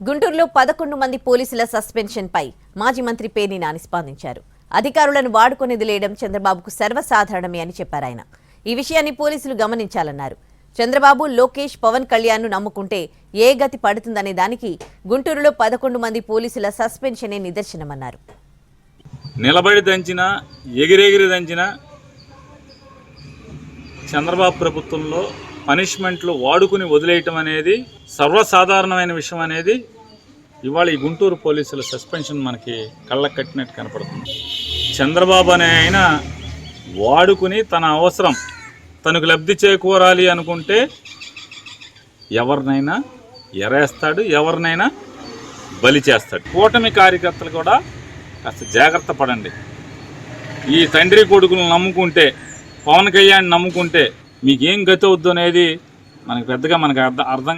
గుంటూరులో 11 మంది పోలీసుల సస్పెన్షన్పై మాజీ మంత్రి పేర్ని నాని స్పందించారు. అధికారులను వాడుకునేది లేయడం చంద్రబాబుకు సర్వసాధారణమే అని చెప్పారు ఆయన. ఈ విషయాన్ని పోలీసులు గమనించాలన్నారు. చంద్రబాబు, లోకేష్, పవన్ కళ్యాణ్ను నమ్ముకుంటే ఏ గతి పడుతుందనే దానికి గుంటూరులో 11 మంది పోలీసుల సస్పెన్షనే నిదర్శనమన్నారు. నిలబడి దంచిన, ఎగిరెగిరి దంచిన చంద్రబాబు ప్రభుత్వంలో పనిష్మెంట్లు వాడుకుని వదిలేయటం అనేది సర్వసాధారణమైన విషయం అనేది ఇవాళ ఈ గుంటూరు పోలీసుల సస్పెన్షన్ మనకి కళ్ళకు కట్టినట్టు కనపడుతుంది. చంద్రబాబు అనే ఆయన వాడుకుని తన అవసరం తనకు లబ్ధి చేకూరాలి అనుకుంటే ఎవరినైనా ఎరేస్తాడు, ఎవరినైనా బలి చేస్తాడు. కూటమి కార్యకర్తలు కూడా కాస్త జాగ్రత్త పడండి. ఈ తండ్రి కొడుకులను నమ్ముకుంటే, పవన్ కళ్యాణ్ నమ్ముకుంటే మీకేం గతి అవుద్దు అనేది మనకు పెద్దగా అర్థం